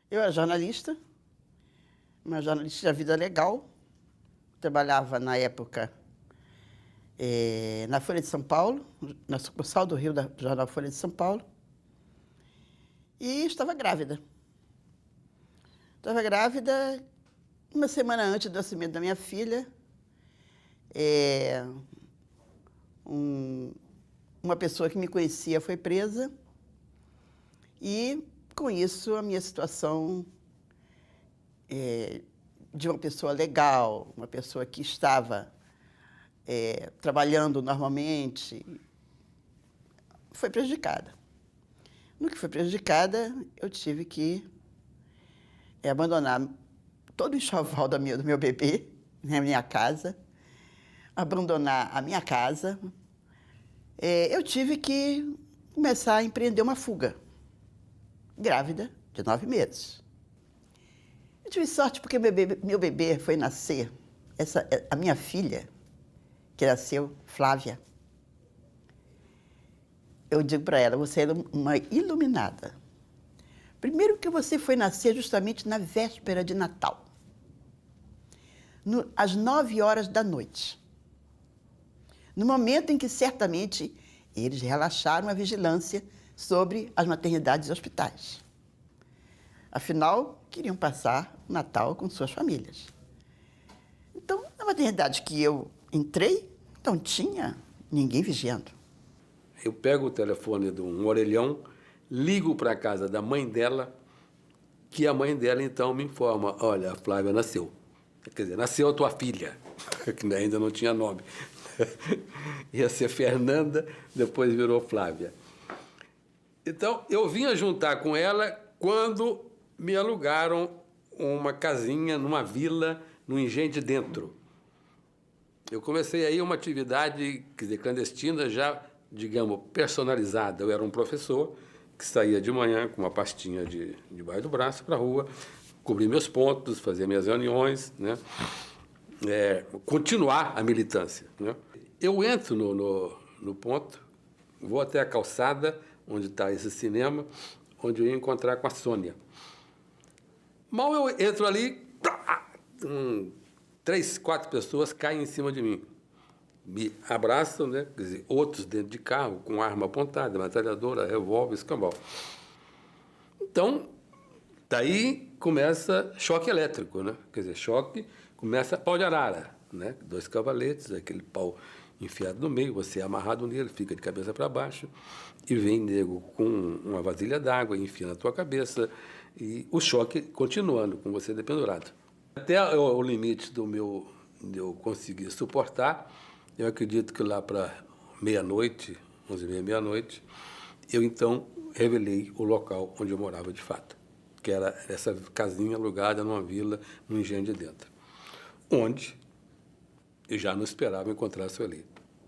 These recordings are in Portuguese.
Eu era jornalista, uma jornalista de vida legal. Trabalhava na época na Folha de São Paulo, na sucursal do Rio do jornal Folha de São Paulo. E estava grávida. Estava grávida uma semana antes do nascimento da minha filha. Uma pessoa que me conhecia foi presa. E, com isso, a minha situação de uma pessoa legal, uma pessoa que estava trabalhando normalmente, foi prejudicada. No que foi prejudicada, eu tive que abandonar todo o enxoval do meu bebê na minha casa, abandonar a minha casa. Eu tive que começar a empreender uma fuga, grávida de 9 meses. Eu tive sorte porque meu bebê foi nascer, a minha filha, que nasceu, Flávia. Eu digo para ela, você é uma iluminada. Primeiro que você foi nascer justamente na véspera de Natal, às 9 horas da noite. No momento em que, certamente, eles relaxaram a vigilância sobre as maternidades e hospitais. Afinal, queriam passar o Natal com suas famílias. Então, na maternidade que eu entrei, não tinha ninguém vigiando. Eu pego o telefone de um orelhão, ligo para a casa da mãe dela, que a mãe dela então me informa, olha, a Flávia nasceu. Quer dizer, nasceu a tua filha, que ainda não tinha nome. Ia ser Fernanda, depois virou Flávia. Então, eu vinha juntar com ela quando me alugaram uma casinha numa vila, no Engenho de Dentro. Eu comecei aí uma atividade, quer dizer, clandestina, já, digamos, personalizada. Eu era um professor que saía de manhã com uma pastinha debaixo do braço para a rua, cobrir meus pontos, fazer minhas reuniões, né? Continuar a militância, né? Eu entro no ponto, vou até a calçada, onde está esse cinema, onde eu ia encontrar com a Sônia. Mal eu entro ali, 3, 4 pessoas caem em cima de mim. Me abraçam, né? Quer dizer, outros dentro de carro, com arma apontada, metralhadora, revólver, escambau. Então, daí começa choque elétrico, né? Quer dizer, choque, começa pau de arara, né? 2 cavaletes, aquele pau enfiado no meio, você é amarrado nele, fica de cabeça para baixo, e vem nego com uma vasilha d'água, enfia na tua cabeça, e o choque continuando, com você dependurado. Até o limite de eu conseguir suportar, eu acredito que lá para meia-noite, 11h30, meia-noite, eu então revelei o local onde eu morava de fato, que era essa casinha alugada numa vila, no Engenho de Dentro, onde eu já não esperava encontrar a Sueli,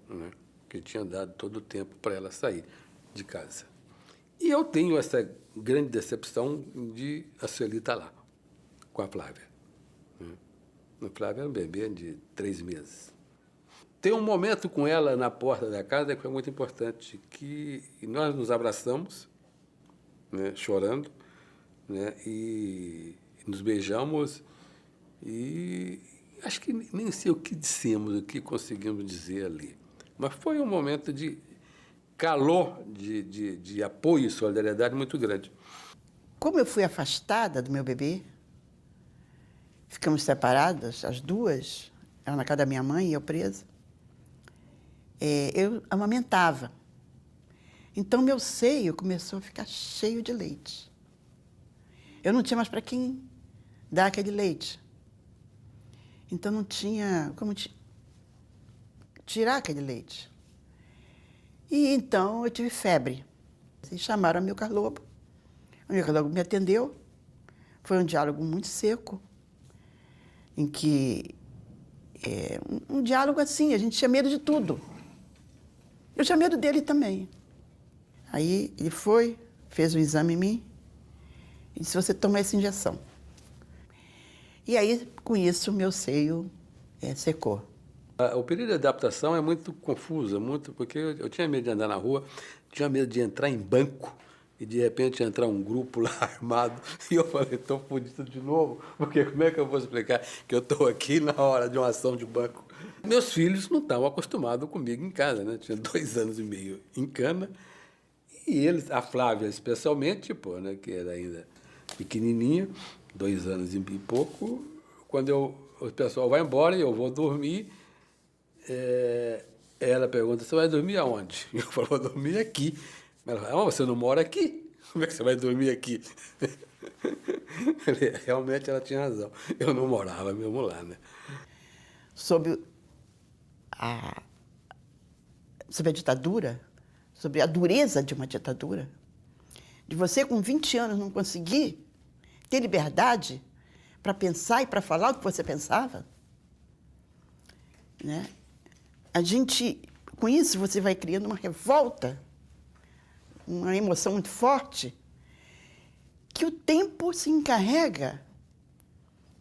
né? Porque tinha dado todo o tempo para ela sair de casa. E eu tenho essa grande decepção de a Sueli estar lá, com a Flávia. A Flávia era um bebê de 3 meses. Tem um momento com ela na porta da casa que foi muito importante, que nós nos abraçamos, né, chorando, né, e nos beijamos, e acho que nem sei o que dissemos, o que conseguimos dizer ali. Mas foi um momento de calor, de apoio e solidariedade muito grande. Como eu fui afastada do meu bebê, ficamos separadas, as duas, ela na casa da minha mãe e eu presa, eu amamentava. Então, meu seio começou a ficar cheio de leite. Eu não tinha mais para quem dar aquele leite. Então, não tinha como tirar aquele leite. E então, eu tive febre. E chamaram a Amilcar Lobo. A Amilcar Lobo me atendeu. Foi um diálogo muito seco, em que um diálogo assim, a gente tinha medo de tudo. Eu tinha medo dele também. Aí ele foi, fez um exame em mim e disse, você toma essa injeção. E aí, com isso, meu seio secou. O período de adaptação é muito confuso, porque eu tinha medo de andar na rua, tinha medo de entrar em banco, e de repente entrar um grupo lá armado, e eu falei, estou fodido de novo, porque como é que eu vou explicar que eu estou aqui na hora de uma ação de banco? Meus filhos não estavam acostumados comigo em casa, né? Tinha 2 anos e meio em cana, e eles, a Flávia especialmente, pô, né, que era ainda pequenininha, 2 anos e pouco, quando o pessoal vai embora e eu vou dormir, ela pergunta, você vai dormir aonde? Eu falo, vou dormir aqui. Ela fala, você não mora aqui? Como é que você vai dormir aqui? Realmente ela tinha razão. Eu não morava mesmo lá, né? Sobre a ditadura, sobre a dureza de uma ditadura, de você com 20 anos não conseguir ter liberdade para pensar e para falar o que você pensava, né? A gente, com isso, você vai criando uma revolta, uma emoção muito forte, que o tempo se encarrega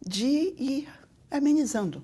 de ir amenizando.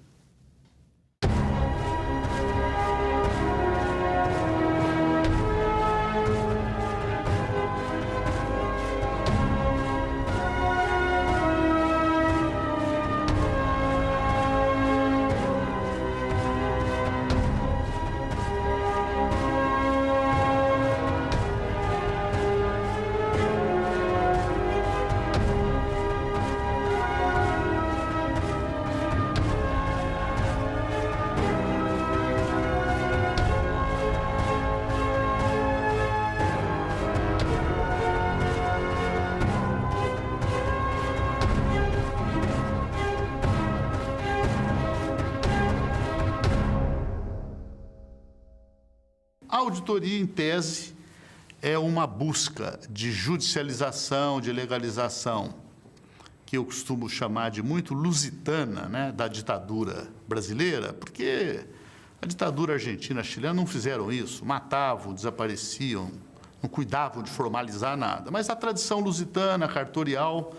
A auditoria, em tese, é uma busca de judicialização, de legalização, que eu costumo chamar de muito lusitana, né, da ditadura brasileira, porque a ditadura argentina e chilena não fizeram isso, matavam, desapareciam, não cuidavam de formalizar nada. Mas a tradição lusitana, cartorial,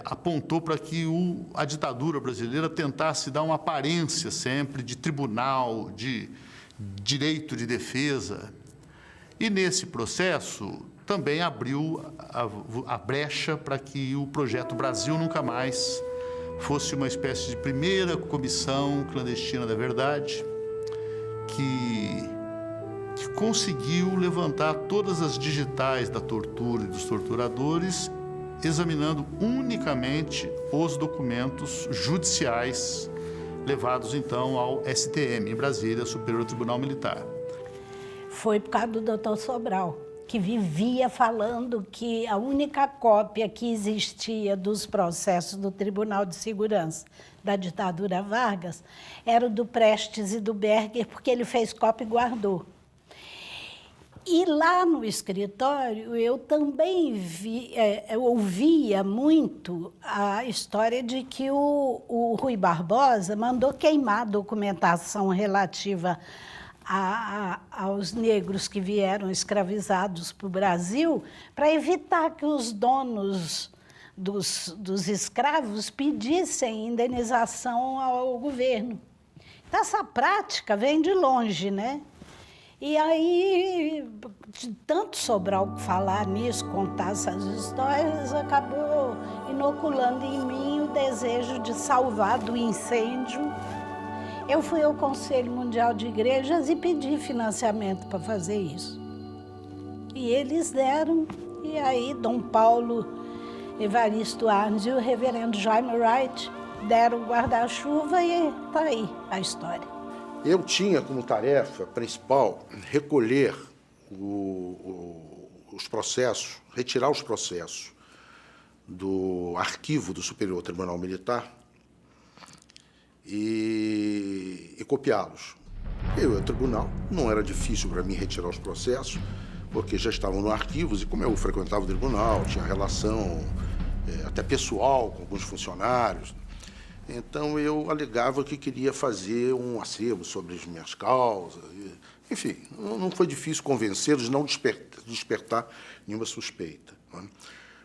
apontou para que a ditadura brasileira tentasse dar uma aparência sempre de tribunal, de direito de defesa. E, nesse processo, também abriu a brecha para que o projeto Brasil Nunca Mais fosse uma espécie de primeira comissão clandestina da verdade que conseguiu levantar todas as digitais da tortura e dos torturadores, examinando unicamente os documentos judiciais levados, então, ao STM, em Brasília, Superior Tribunal Militar. Foi por causa do doutor Sobral, que vivia falando que a única cópia que existia dos processos do Tribunal de Segurança da ditadura Vargas era o do Prestes e do Berger, porque ele fez cópia e guardou. E lá no escritório, eu também eu ouvia muito a história de que o Rui Barbosa mandou queimar a documentação relativa aos negros que vieram escravizados para o Brasil, para evitar que os donos dos escravos pedissem indenização ao governo. Então, essa prática vem de longe, né? E aí, de tanto Sobral falar nisso, contar essas histórias, acabou inoculando em mim o desejo de salvar do incêndio. Eu fui ao Conselho Mundial de Igrejas e pedi financiamento para fazer isso. E eles deram, e aí Dom Paulo Evaristo Arnes e o reverendo Jaime Wright deram o guarda-chuva e está aí a história. Eu tinha como tarefa principal recolher os processos, retirar os processos do arquivo do Superior Tribunal Militar e copiá-los. Eu ia ao tribunal, não era difícil para mim retirar os processos, porque já estavam no arquivos, e como eu frequentava o tribunal, tinha relação até pessoal com alguns funcionários, então eu alegava que queria fazer um acervo sobre as minhas causas. Enfim, não foi difícil convencê-los de não despertar nenhuma suspeita, né?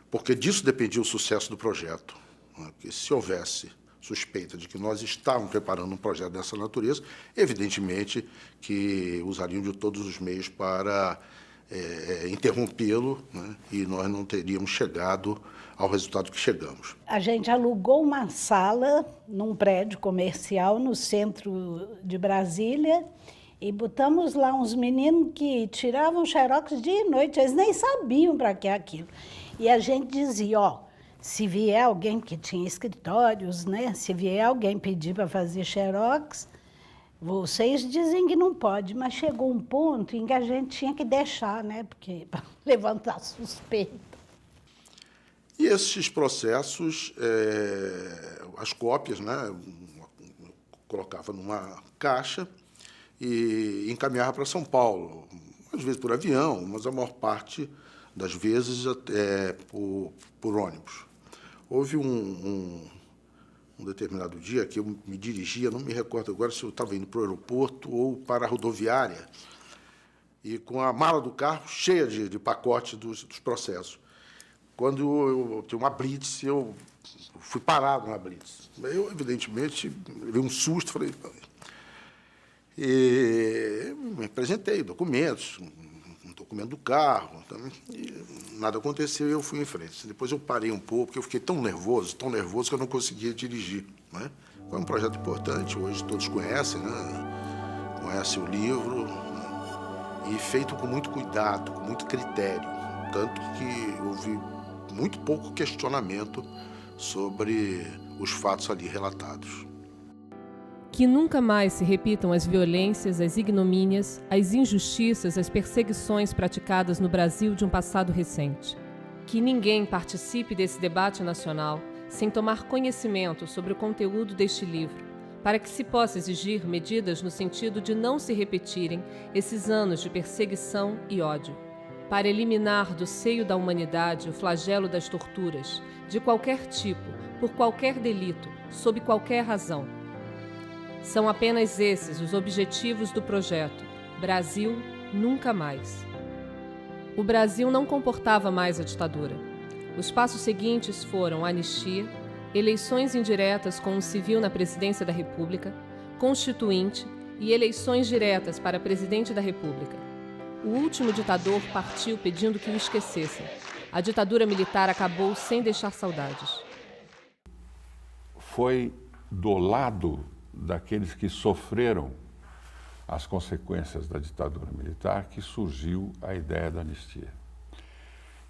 Porque disso dependia o sucesso do projeto, né? Porque se houvesse suspeita de que nós estávamos preparando um projeto dessa natureza, evidentemente que usariam de todos os meios para interrompê-lo, né? E nós não teríamos chegado ao resultado que chegamos. A gente alugou uma sala num prédio comercial no centro de Brasília e botamos lá uns meninos que tiravam xerox dia e noite, eles nem sabiam para que é aquilo. E a gente dizia, ó, se vier alguém, que tinha escritórios, né? Se vier alguém pedir para fazer xerox, vocês dizem que não pode, mas chegou um ponto em que a gente tinha que deixar, né? Porque para levantar suspeita. E esses processos, as cópias, né, eu colocava numa caixa e encaminhava para São Paulo, às vezes por avião, mas a maior parte das vezes até por ônibus. Houve um determinado dia que eu me dirigia, não me recordo agora se eu estava indo para o aeroporto ou para a rodoviária, e com a mala do carro cheia de pacotes dos processos. Quando eu tinha uma blitz, eu fui parado na blitz. Eu, evidentemente, levei um susto, falei... E me apresentei documentos, um documento do carro, e nada aconteceu e eu fui em frente. Depois eu parei um pouco, porque eu fiquei tão nervoso que eu não conseguia dirigir, né? Foi um projeto importante, hoje todos conhecem, né? Conhecem o livro, né? E feito com muito cuidado, com muito critério, tanto que houve muito pouco questionamento sobre os fatos ali relatados. Que nunca mais se repitam as violências, as ignomínias, as injustiças, as perseguições praticadas no Brasil de um passado recente. Que ninguém participe desse debate nacional sem tomar conhecimento sobre o conteúdo deste livro, para que se possa exigir medidas no sentido de não se repetirem esses anos de perseguição e ódio, para eliminar do seio da humanidade o flagelo das torturas, de qualquer tipo, por qualquer delito, sob qualquer razão. São apenas esses os objetivos do projeto Brasil Nunca Mais. O Brasil não comportava mais a ditadura. Os passos seguintes foram anistia, eleições indiretas com um civil na presidência da República, constituinte e eleições diretas para presidente da República. O último ditador partiu pedindo que o esquecessem. A ditadura militar acabou sem deixar saudades. Foi do lado daqueles que sofreram as consequências da ditadura militar que surgiu a ideia da anistia.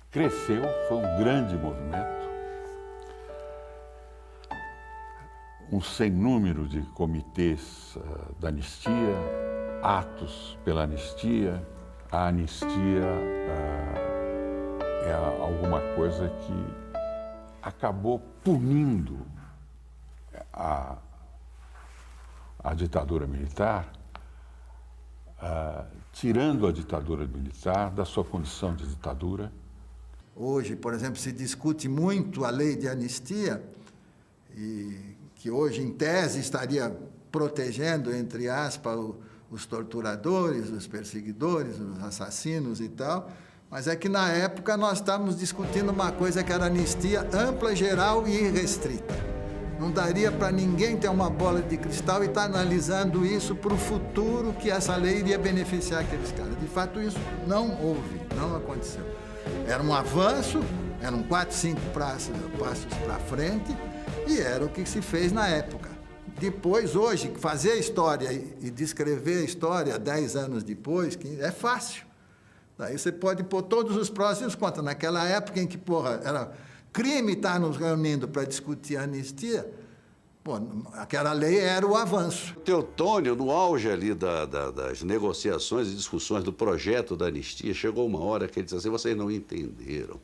Cresceu, foi um grande movimento, um sem número de comitês da anistia, atos pela anistia. A anistia é alguma coisa que acabou punindo a ditadura militar, tirando a ditadura militar da sua condição de ditadura. Hoje, por exemplo, se discute muito a lei de anistia, e que hoje, em tese, estaria protegendo, entre aspas, os torturadores, os perseguidores, os assassinos e tal, mas é que, na época, nós estávamos discutindo uma coisa que era anistia ampla, geral e irrestrita. Não daria para ninguém ter uma bola de cristal e estar analisando isso para o futuro, que essa lei iria beneficiar aqueles caras. De fato, isso não houve, não aconteceu. Era um avanço, eram 4, 5 passos para frente, e era o que se fez na época. Depois, hoje, fazer a história e descrever a história 10 anos depois, que é fácil. Daí você pode pôr todos os prós e os contras. Naquela época em que, era crime estar nos reunindo para discutir a anistia, aquela lei era o avanço. Teotônio, no auge ali das negociações e discussões do projeto da anistia, chegou uma hora que ele disse assim: vocês não entenderam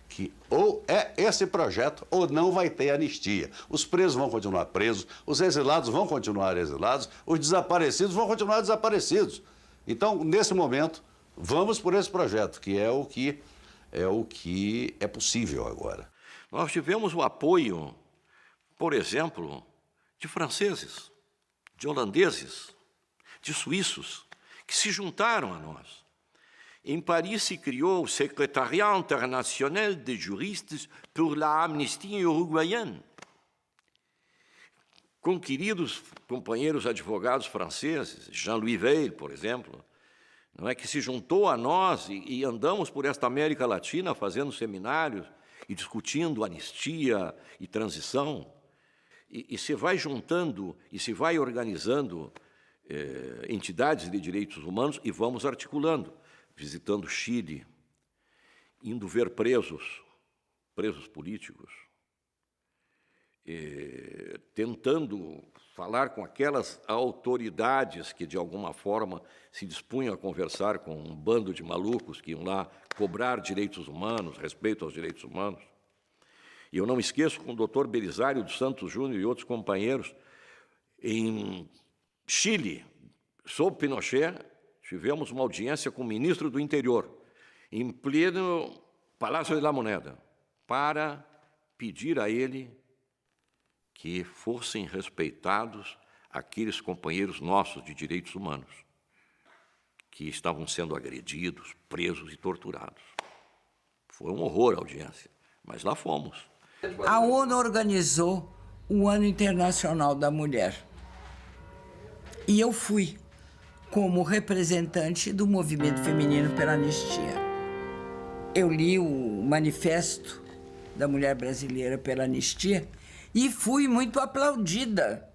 que ou é esse projeto ou não vai ter anistia. Os presos vão continuar presos, os exilados vão continuar exilados, os desaparecidos vão continuar desaparecidos. Então, nesse momento, vamos por esse projeto, que é o que é possível agora. Nós tivemos o apoio, por exemplo, de franceses, de holandeses, de suíços, que se juntaram a nós. Em Paris se criou o Secretariat International de Juristes pour la Amnistie Uruguaienne, com queridos companheiros advogados franceses, Jean-Louis Weil, por exemplo, não é, que se juntou a nós e andamos por esta América Latina fazendo seminários e discutindo anistia e transição, e se vai juntando e se vai organizando entidades de direitos humanos e vamos articulando, visitando Chile, indo ver presos políticos, tentando falar com aquelas autoridades que, de alguma forma, se dispunham a conversar com um bando de malucos que iam lá cobrar direitos humanos, respeito aos direitos humanos. E eu não esqueço com o doutor Belisário dos Santos Júnior e outros companheiros, em Chile, sob Pinochet, tivemos uma audiência com o ministro do Interior, em pleno Palácio de la Moneda, para pedir a ele que fossem respeitados aqueles companheiros nossos de direitos humanos que estavam sendo agredidos, presos e torturados. Foi um horror a audiência, mas lá fomos. A ONU organizou o Ano Internacional da Mulher. E eu fui como representante do movimento feminino pela anistia. Eu li o manifesto da mulher brasileira pela anistia e fui muito aplaudida,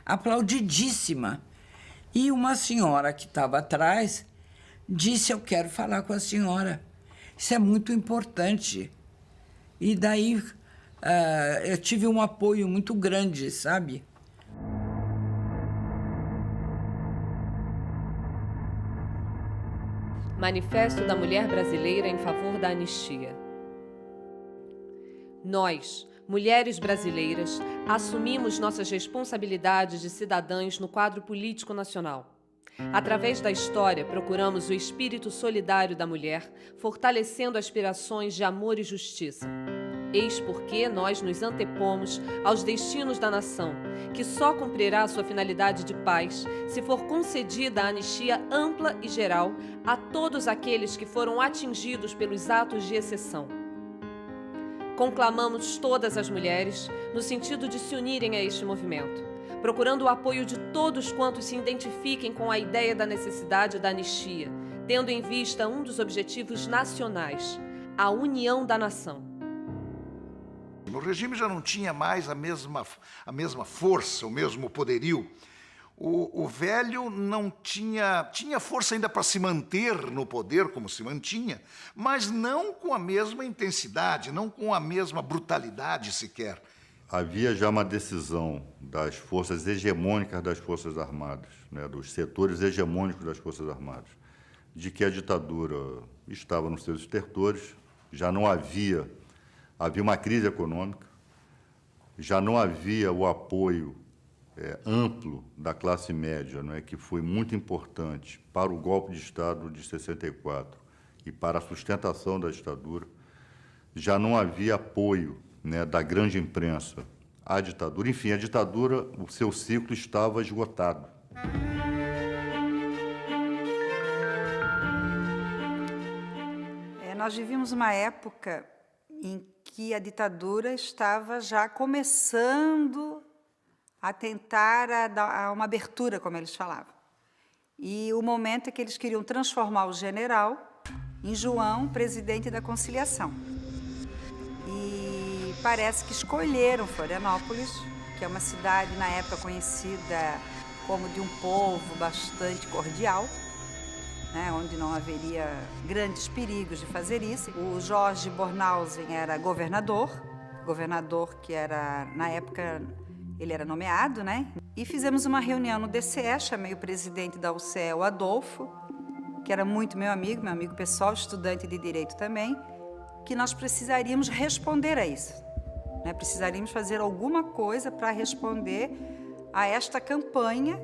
aplaudidíssima. E uma senhora que estava atrás disse: eu quero falar com a senhora, isso é muito importante. E daí eu tive um apoio muito grande, sabe? Manifesto da Mulher Brasileira em favor da anistia. Nós, mulheres brasileiras, assumimos nossas responsabilidades de cidadãs no quadro político nacional. Através da história, procuramos o espírito solidário da mulher, fortalecendo aspirações de amor e justiça. Eis porque nós nos antepomos aos destinos da nação, que só cumprirá sua finalidade de paz se for concedida a anistia ampla e geral a todos aqueles que foram atingidos pelos atos de exceção. Conclamamos todas as mulheres no sentido de se unirem a este movimento, procurando o apoio de todos quantos se identifiquem com a ideia da necessidade da anistia, tendo em vista um dos objetivos nacionais, a união da nação. O regime já não tinha mais a mesma força, o mesmo poderio. O velho não tinha força ainda para se manter no poder como se mantinha, mas não com a mesma intensidade, não com a mesma brutalidade sequer. Havia já uma decisão das forças hegemônicas das Forças Armadas, né, dos setores hegemônicos das Forças Armadas, de que a ditadura estava nos seus estertores, já não havia uma crise econômica, já não havia o apoio amplo da classe média, não é, que foi muito importante para o golpe de Estado de 64 e para a sustentação da ditadura, já não havia apoio, né, da grande imprensa à ditadura. Enfim, a ditadura, o seu ciclo estava esgotado. Nós vivíamos uma época em que a ditadura estava já começando a tentar dar uma abertura, como eles falavam. E o momento é que eles queriam transformar o general em João, presidente da conciliação. E parece que escolheram Florianópolis, que é uma cidade na época conhecida como de um povo bastante cordial, né, onde não haveria grandes perigos de fazer isso. O Jorge Bornhausen era governador que era, na época, ele era nomeado, né? E fizemos uma reunião no DCE, chamei o presidente da UCE, o Adolfo, que era muito meu amigo pessoal, estudante de Direito também, que nós precisaríamos responder a isso, né? Precisaríamos fazer alguma coisa para responder a esta campanha,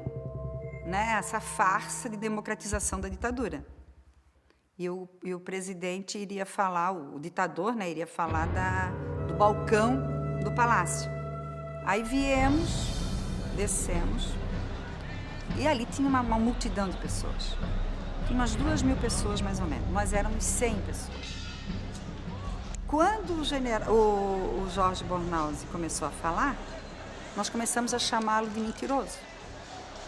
né, essa farsa de democratização da ditadura. E o presidente iria falar, o ditador, né, iria falar do balcão do palácio. Aí viemos, descemos, e ali tinha uma multidão de pessoas. Tinha umas 2.000 pessoas, mais ou menos. Nós éramos 100 pessoas. Quando o Jorge Bornhausen começou a falar, nós começamos a chamá-lo de mentiroso.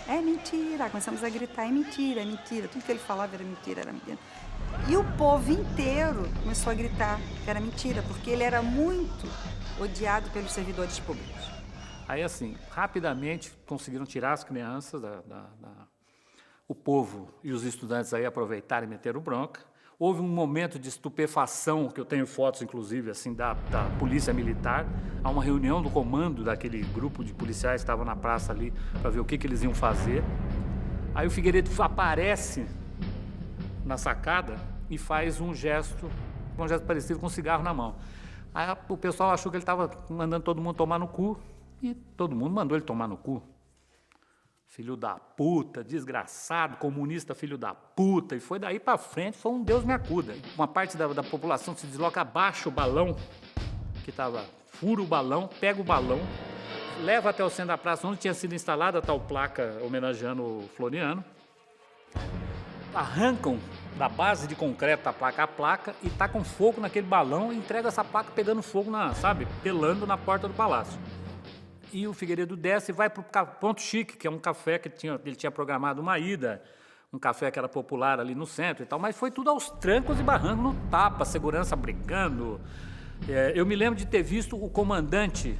É mentira. Começamos a gritar, é mentira, é mentira. Tudo que ele falava era mentira, era mentira. E o povo inteiro começou a gritar que era mentira, porque ele era muito odiado pelos servidores públicos. Aí, assim, rapidamente conseguiram tirar as crianças, o povo e os estudantes aí aproveitaram e meteram bronca. Houve um momento de estupefação, que eu tenho fotos, inclusive, assim, da polícia militar. Há uma reunião do comando daquele grupo de policiais que estavam na praça ali para ver o que eles iam fazer. Aí o Figueiredo aparece na sacada e faz um gesto parecido com um cigarro na mão. Aí o pessoal achou que ele estava mandando todo mundo tomar no cu, e todo mundo mandou ele tomar no cu. Filho da puta, desgraçado, comunista, filho da puta. E foi daí para frente, foi um Deus me acuda. Uma parte da população se desloca abaixo o balão, que estava, fura o balão, pega o balão, leva até o centro da praça, onde tinha sido instalada a tal placa homenageando o Floriano. Arrancam da base de concreto da placa a placa e tacam fogo naquele balão e entrega essa placa pegando fogo, pelando na porta do palácio. E o Figueiredo desce e vai para o Ponto Chique, que é um café que ele tinha programado uma ida, um café que era popular ali no centro e tal, mas foi tudo aos trancos e barrancos, no tapa, segurança brigando. Eu me lembro de ter visto o comandante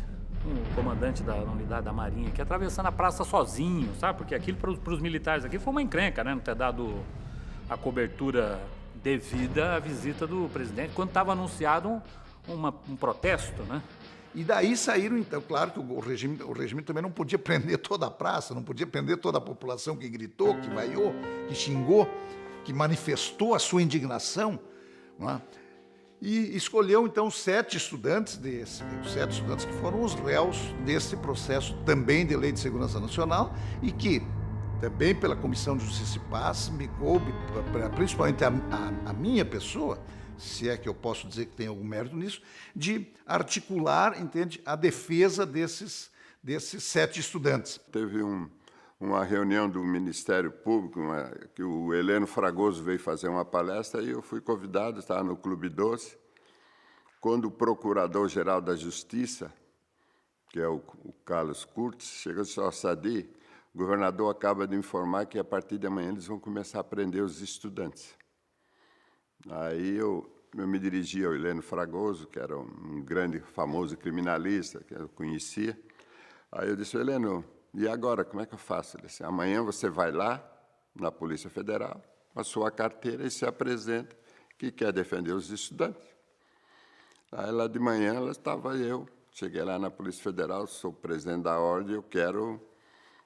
da unidade da Marinha, que atravessando a praça sozinho, sabe? Porque aquilo para os militares aqui foi uma encrenca, né? Não ter dado a cobertura devida à visita do presidente, quando estava anunciado um protesto, né? E daí saíram, então, claro que o regime também não podia prender toda a praça, não podia prender toda a população que gritou, que vaiou, que xingou, que manifestou a sua indignação, não é? E escolheu, então, os 7 estudantes que foram os réus desse processo também de Lei de Segurança Nacional e que, também pela Comissão de Justiça e Paz, me coube, principalmente a minha pessoa, se é que eu posso dizer que tem algum mérito nisso, de articular, entende, a defesa desses 7 estudantes. Teve uma reunião do Ministério Público, que o Heleno Fragoso veio fazer uma palestra, e eu fui convidado, estava no Clube 12, quando o Procurador-Geral da Justiça, que é o Carlos Curtis, chegou e disse: "Ó, Sadi, o governador acaba de informar que a partir de amanhã eles vão começar a prender os estudantes." Aí eu me dirigi ao Heleno Fragoso, que era um grande, famoso criminalista, que eu conhecia. Aí eu disse: "Heleno, e agora, como é que eu faço?" Ele disse: "Amanhã você vai lá, na Polícia Federal, com a sua carteira, e se apresenta que quer defender os estudantes." Aí lá de manhã cheguei lá na Polícia Federal, sou presidente da ordem, eu quero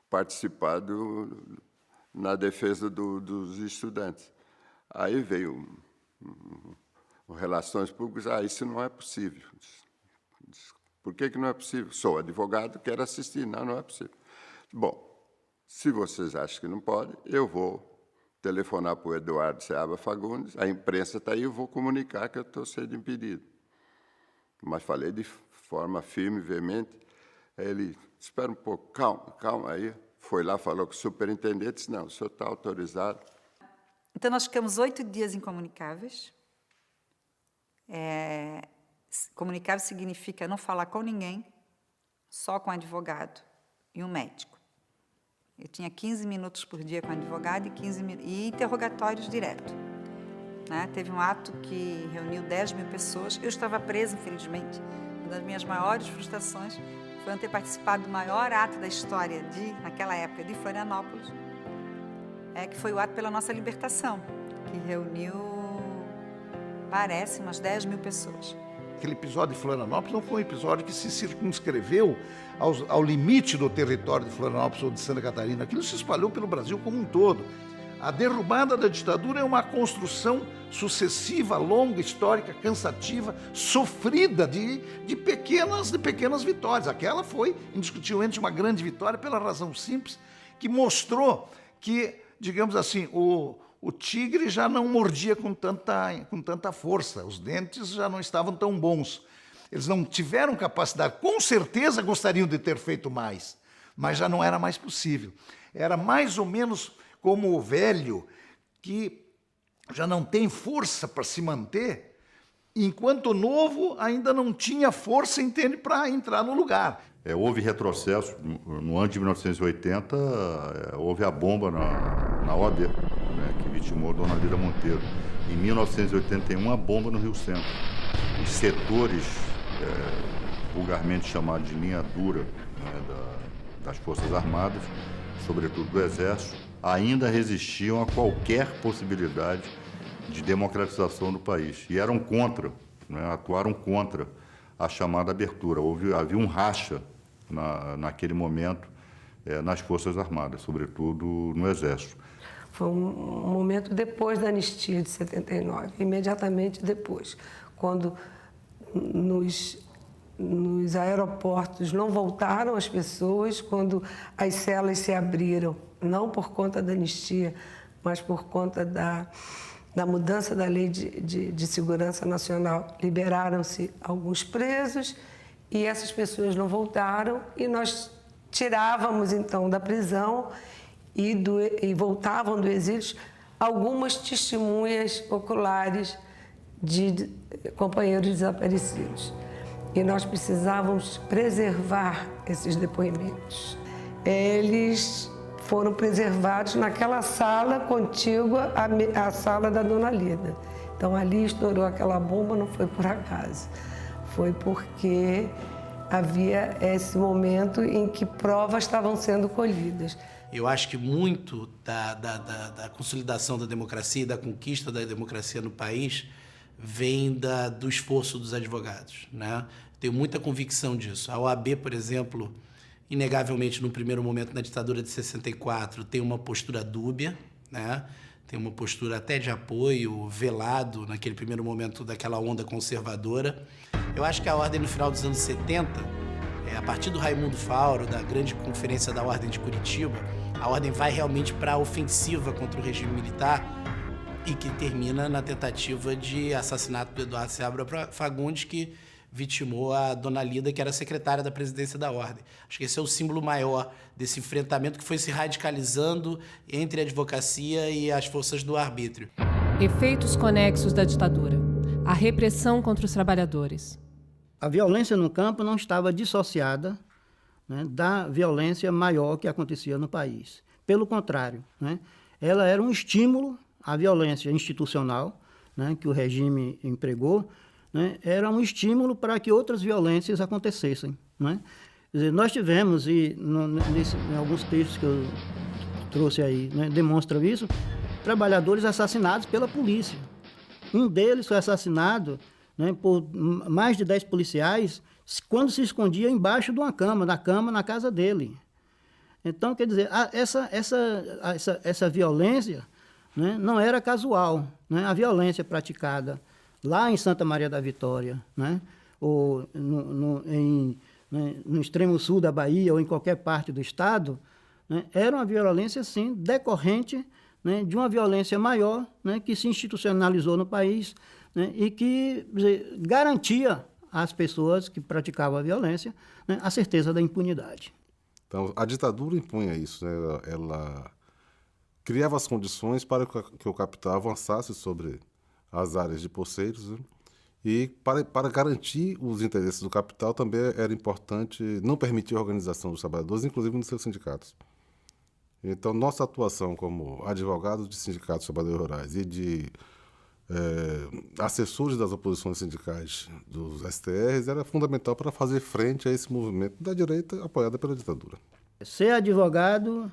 participar na defesa dos estudantes. Aí veio Relações Públicas: "Isso não é possível." "Por que não é possível?" "Sou advogado, quero assistir." Não é possível." "Bom, se vocês acham que não pode, eu vou telefonar para o Eduardo Seabra Fagundes, a imprensa está aí, eu vou comunicar que eu estou sendo impedido. Mas falei de forma firme, veemente. Aí ele: "Espera um pouco, calma." Aí foi lá, falou com o superintendente, disse: "Não, o senhor está autorizado." Então, nós ficamos 8 dias incomunicáveis. Comunicável significa não falar com ninguém, só com o advogado e um médico. Eu tinha 15 minutos por dia com o advogado e interrogatórios direto. Né? Teve um ato que reuniu 10 mil pessoas. Eu estava presa, infelizmente. Uma das minhas maiores frustrações foi não ter participado do maior ato da história, naquela época, de Florianópolis, que foi o ato pela nossa libertação, que reuniu, parece, umas 10 mil pessoas. Aquele episódio de Florianópolis não foi um episódio que se circunscreveu ao limite do território de Florianópolis ou de Santa Catarina. Aquilo se espalhou pelo Brasil como um todo. A derrubada da ditadura é uma construção sucessiva, longa, histórica, cansativa, sofrida de pequenas vitórias. Aquela foi, indiscutivelmente, uma grande vitória pela razão simples que mostrou que, digamos assim, o tigre já não mordia com tanta força, os dentes já não estavam tão bons. Eles não tiveram capacidade, com certeza gostariam de ter feito mais, mas já não era mais possível. Era mais ou menos como o velho que já não tem força para se manter, enquanto novo, ainda não tinha força, entende, para entrar no lugar. Houve retrocesso. No ano de 1980, houve a bomba na OAB, né, que vitimou Dona Lira Monteiro. Em 1981, a bomba no Rio Centro. Os setores, vulgarmente chamados de linha dura, né, das Forças Armadas, sobretudo do Exército, ainda resistiam a qualquer possibilidade de democratização do país. E eram contra, né, atuaram contra a chamada abertura. Havia um racha naquele momento nas Forças Armadas, sobretudo no Exército. Foi um momento depois da anistia de 79, imediatamente depois, quando nos aeroportos não voltaram as pessoas, quando as celas se abriram, não por conta da anistia, mas por conta da mudança da Lei de Segurança Nacional. Liberaram-se alguns presos e essas pessoas não voltaram e nós tirávamos, então, da prisão e voltavam do exílio algumas testemunhas oculares de companheiros desaparecidos. E nós precisávamos preservar esses depoimentos. Eles foram preservados naquela sala contígua à sala da Dona Lida. Então, ali estourou aquela bomba, não foi por acaso. Foi porque havia esse momento em que provas estavam sendo colhidas. Eu acho que muito da consolidação da democracia e da conquista da democracia no país vem do esforço dos advogados, né? Tenho muita convicção disso. A OAB, por exemplo, inegavelmente, no primeiro momento, na ditadura de 64, tem uma postura dúbia, né? Tem uma postura até de apoio, velado, naquele primeiro momento daquela onda conservadora. Eu acho que a Ordem, no final dos anos 70, a partir do Raimundo Fauro, da grande conferência da Ordem de Curitiba, a Ordem vai realmente para a ofensiva contra o regime militar e que termina na tentativa de assassinato do Eduardo Seabra Fagundes, que vitimou a Dona Lida, que era secretária da presidência da Ordem. Acho que esse é o símbolo maior desse enfrentamento que foi se radicalizando entre a advocacia e as forças do arbítrio. Efeitos conexos da ditadura. A repressão contra os trabalhadores. A violência no campo não estava dissociada, né, da violência maior que acontecia no país. Pelo contrário, né, ela era um estímulo à violência institucional, né, que o regime empregou, né, era um estímulo para que outras violências acontecessem, né? Quer dizer, nós tivemos, em alguns textos que eu trouxe aí, né, demonstram isso, trabalhadores assassinados pela polícia. Um deles foi assassinado, né, por mais de 10 policiais quando se escondia embaixo de uma cama, na casa dele. Então, quer dizer, essa violência, né, não era casual, né? A violência praticada lá em Santa Maria da Vitória, né, ou no extremo sul da Bahia ou em qualquer parte do estado, né, era uma violência, sim, decorrente, né, de uma violência maior, né, que se institucionalizou no país, né, e que garantia às pessoas que praticavam a violência, né, a certeza da impunidade. Então, a ditadura impunha isso, né? Ela criava as condições para que o capital avançasse sobre as áreas de poceiros, né? E para garantir os interesses do capital também era importante não permitir a organização dos trabalhadores, inclusive nos seus sindicatos. Então, nossa atuação como advogados de sindicatos trabalhadores rurais e de assessores das oposições sindicais dos STRs era fundamental para fazer frente a esse movimento da direita apoiada pela ditadura. Ser advogado,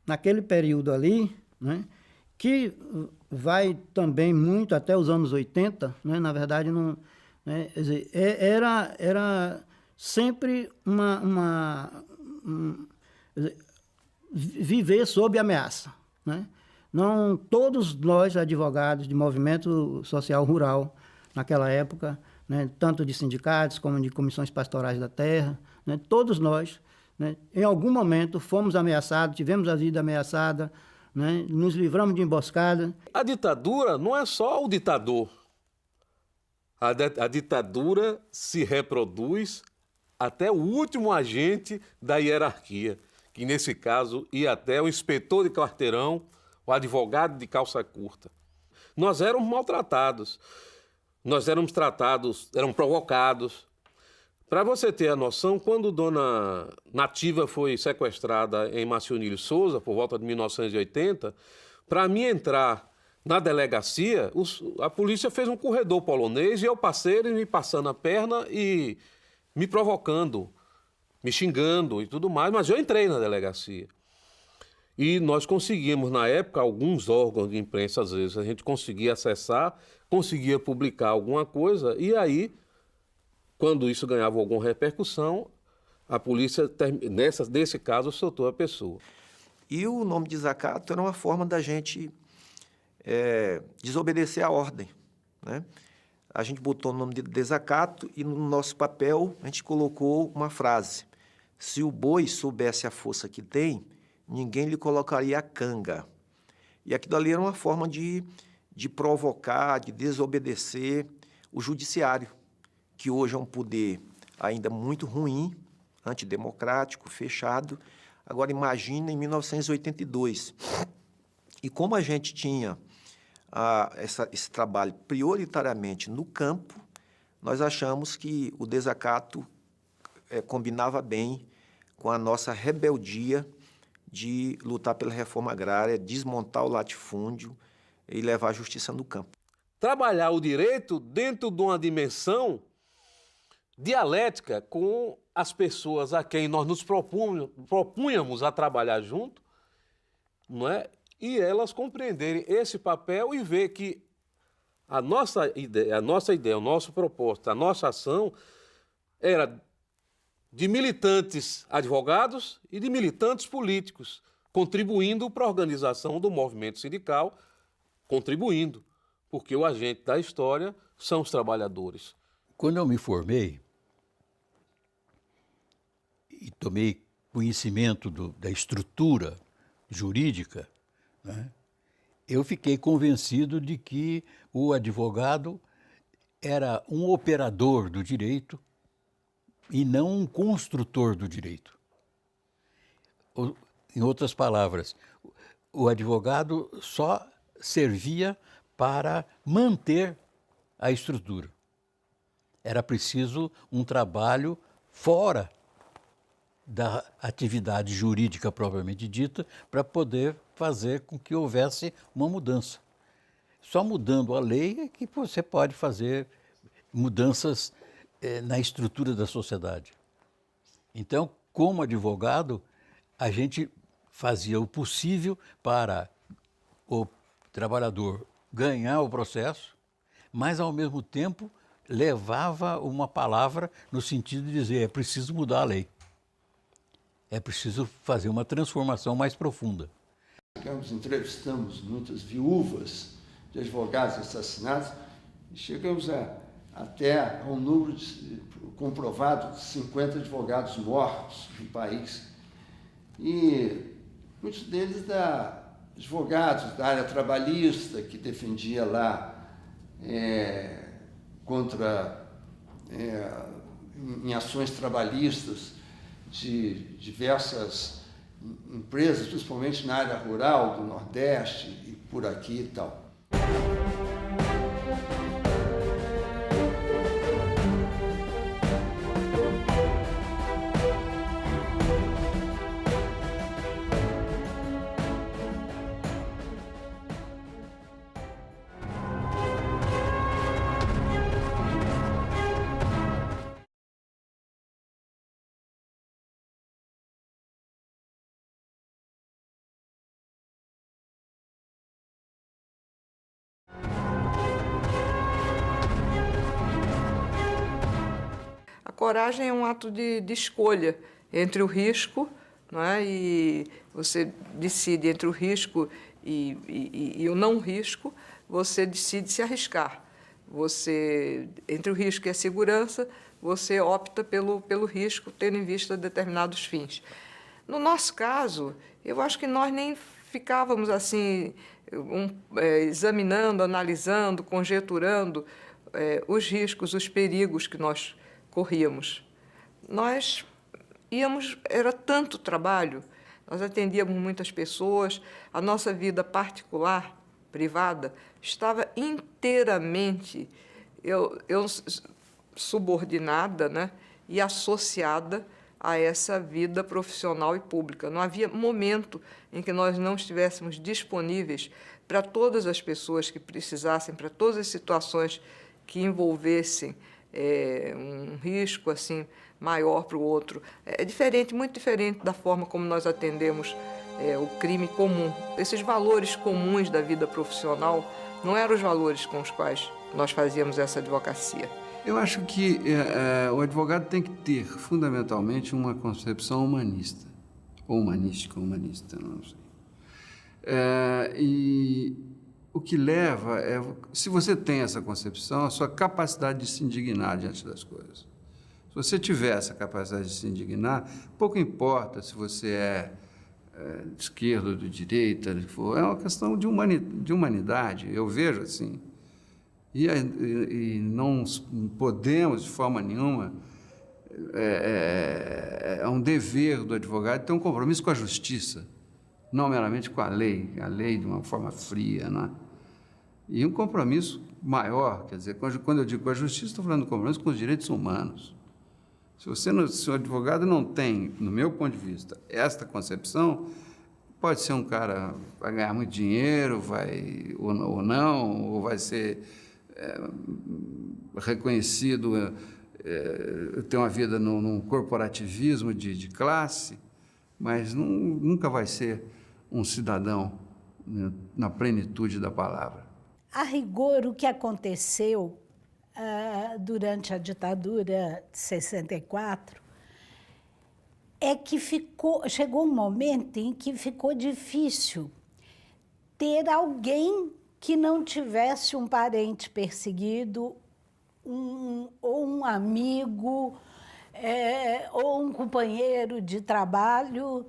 naquele período ali, né, que vai também muito até os anos 80, né, na verdade, não, né, quer dizer, era sempre viver sob ameaça, né? Não, todos nós, advogados de movimento social rural, naquela época, né, tanto de sindicatos como de comissões pastorais da terra, né, todos nós, né, em algum momento, fomos ameaçados, tivemos a vida ameaçada, né, nos livramos de emboscada. A ditadura não é só o ditador. A ditadura se reproduz até o último agente da hierarquia, que nesse caso ia até o inspetor de quarteirão, o advogado de calça curta. Nós éramos maltratados. nós éramos tratados, eram provocados. Para você ter a noção, quando Dona Nativa foi sequestrada em Marcionílio Souza, por volta de 1980, para mim entrar na delegacia, a polícia fez um corredor polonês e eu passei ele me passando a perna e me provocando, me xingando e tudo mais, mas eu entrei na delegacia. E nós conseguimos, na época, alguns órgãos de imprensa, às vezes, a gente conseguia acessar, conseguia publicar alguma coisa, e aí, quando isso ganhava alguma repercussão, a polícia, nesse caso, soltou a pessoa. E o nome de desacato era uma forma da gente desobedecer a ordem, né? A gente botou o nome de desacato e no nosso papel a gente colocou uma frase: se o boi soubesse a força que tem, ninguém lhe colocaria a canga. E aquilo ali era uma forma de provocar, de desobedecer o judiciário, que hoje é um poder ainda muito ruim, antidemocrático, fechado. Agora imagina em 1982. E como a gente tinha esse trabalho prioritariamente no campo, nós achamos que o desacato combinava bem com a nossa rebeldia de lutar pela reforma agrária, desmontar o latifúndio e levar a justiça no campo. Trabalhar o direito dentro de uma dimensão dialética com as pessoas a quem nós nos propunhamos a trabalhar junto, não é? E elas compreenderem esse papel e ver que a nossa ideia, o nosso propósito, a nossa ação era de militantes advogados e de militantes políticos, contribuindo para a organização do movimento sindical, contribuindo, porque o agente da história são os trabalhadores. Quando eu me formei e tomei conhecimento da estrutura jurídica, né, eu fiquei convencido de que o advogado era um operador do direito e não um construtor do direito. Em outras palavras, o advogado só servia para manter a estrutura. Era preciso um trabalho fora da atividade jurídica propriamente dita para poder fazer com que houvesse uma mudança. Só mudando a lei é que você pode fazer mudanças na estrutura da sociedade. Então, como advogado, a gente fazia o possível para o trabalhador ganhar o processo, mas, ao mesmo tempo, levava uma palavra no sentido de dizer: é preciso mudar a lei. É preciso fazer uma transformação mais profunda. Entrevistamos muitas viúvas de advogados assassinados e chegamos até a um número comprovado de 50 advogados mortos no país. E muitos deles advogados da área trabalhista, que defendia lá em ações trabalhistas de diversas empresas, principalmente na área rural do Nordeste e por aqui e tal. A coragem é um ato de escolha entre o risco, não é? E você decide entre o risco e o não risco, você decide se arriscar. Entre o risco e a segurança, você opta pelo risco, tendo em vista determinados fins. No nosso caso, eu acho que nós nem ficávamos assim, examinando, analisando, conjecturando os riscos, os perigos que nós corríamos. Nós íamos, era tanto trabalho, nós atendíamos muitas pessoas, a nossa vida particular, privada, estava inteiramente eu subordinada, né, e associada a essa vida profissional e pública. Não havia momento em que nós não estivéssemos disponíveis para todas as pessoas que precisassem, para todas as situações que envolvessem um risco assim maior para o outro. É diferente, muito diferente da forma como nós atendemos o crime comum. Esses valores comuns da vida profissional não eram os valores com os quais nós fazíamos essa advocacia. Eu acho que o advogado tem que ter, fundamentalmente, uma concepção humanista. Ou humanística, humanista, não sei. E o que leva se você tem essa concepção, a sua capacidade de se indignar diante das coisas. Se você tiver essa capacidade de se indignar, pouco importa se você é de esquerda ou de direita, é uma questão de humanidade, eu vejo assim. E não podemos, de forma nenhuma, é um dever do advogado ter um compromisso com a justiça, não meramente com a lei de uma forma fria, não é? E um compromisso maior, quer dizer, quando eu digo com a justiça, estou falando de compromisso com os direitos humanos. Se o advogado não tem, no meu ponto de vista, esta concepção, pode ser um cara que vai ganhar muito dinheiro, ou não, ou vai ser reconhecido, ter uma vida num corporativismo de classe, mas nunca vai ser um cidadão, né, na plenitude da palavra. A rigor, o que aconteceu durante a ditadura de 64 é que chegou um momento em que ficou difícil ter alguém que não tivesse um parente perseguido, ou um amigo, ou um companheiro de trabalho.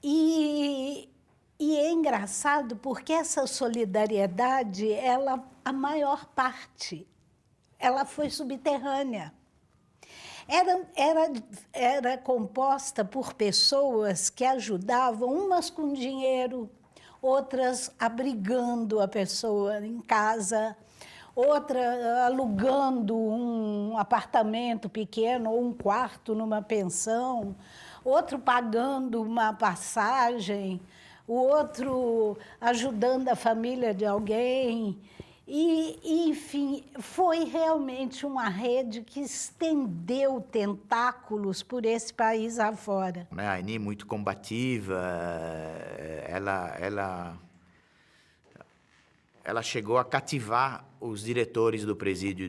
E é engraçado porque essa solidariedade, a maior parte, ela foi subterrânea. Era composta por pessoas que ajudavam, umas com dinheiro, outras abrigando a pessoa em casa, outra alugando um apartamento pequeno ou um quarto numa pensão, outro pagando uma passagem, o outro ajudando a família de alguém. Enfim, foi realmente uma rede que estendeu tentáculos por esse país afora. A Aini, muito combativa, ela chegou a cativar os diretores do presídio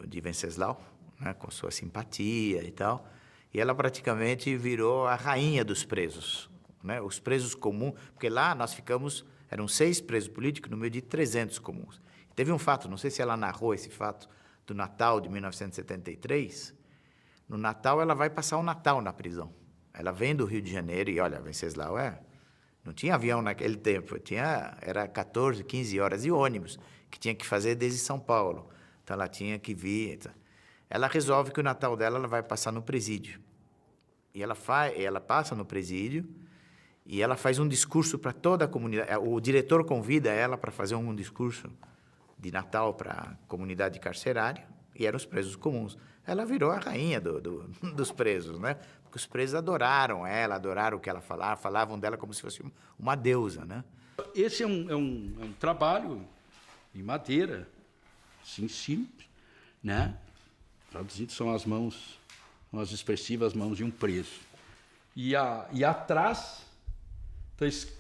de Venceslau, né, com sua simpatia e tal, e ela praticamente virou a rainha dos presos, né, os presos comuns, porque lá nós ficamos... Eram 6 presos políticos no meio de 300 comuns. Teve um fato, não sei se ela narrou esse fato, do Natal de 1973. No Natal, ela vai passar o Natal na prisão. Ela vem do Rio de Janeiro e, olha, Venceslau não tinha avião naquele tempo, era 14, 15 horas de ônibus, que tinha que fazer desde São Paulo. Então, ela tinha que vir. Então. Ela resolve que o Natal dela ela vai passar no presídio. E ela passa no presídio, e ela faz um discurso para toda a comunidade. O diretor convida ela para fazer um discurso de Natal para a comunidade carcerária, e eram os presos comuns. Ela virou a rainha dos presos, né? Porque os presos adoraram ela, adoraram o que ela falava, falavam dela como se fosse uma deusa, né? Esse é um trabalho em madeira, assim, simples, né? Traduzido são as expressivas mãos de um preso. E atrás...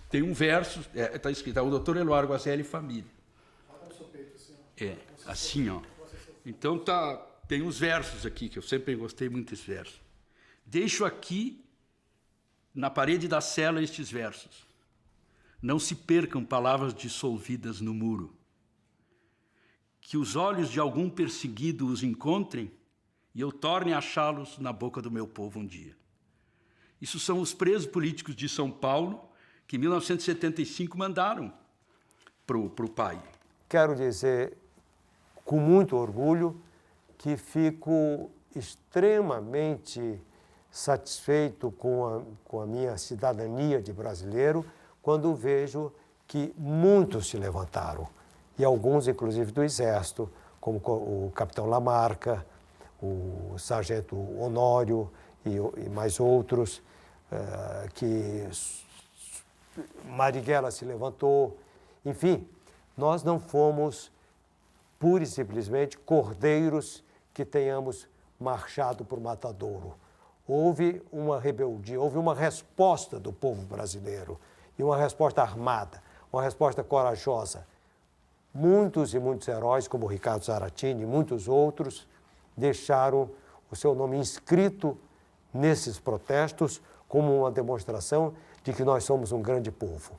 tem um verso, está escrito, o Dr. Eloy Guazelli Família. Assim, ó. Então, tem uns versos aqui, que eu sempre gostei muito desses versos. Deixo aqui, na parede da cela, estes versos. Não se percam palavras dissolvidas no muro. Que os olhos de algum perseguido os encontrem e eu torne a achá-los na boca do meu povo um dia. Isso são os presos políticos de São Paulo, que em 1975 mandaram para o pai. Quero dizer, com muito orgulho, que fico extremamente satisfeito com a minha cidadania de brasileiro quando vejo que muitos se levantaram, e alguns, inclusive, do Exército, como o capitão Lamarca, o sargento Honório e mais outros, que Marighella se levantou. Enfim, nós não fomos pura e simplesmente cordeiros que tenhamos marchado por Matadouro. Houve uma rebeldia, houve uma resposta do povo brasileiro, e uma resposta armada, uma resposta corajosa. Muitos e muitos heróis, como Ricardo Zaratini e muitos outros, deixaram o seu nome inscrito nesses protestos como uma demonstração de que nós somos um grande povo.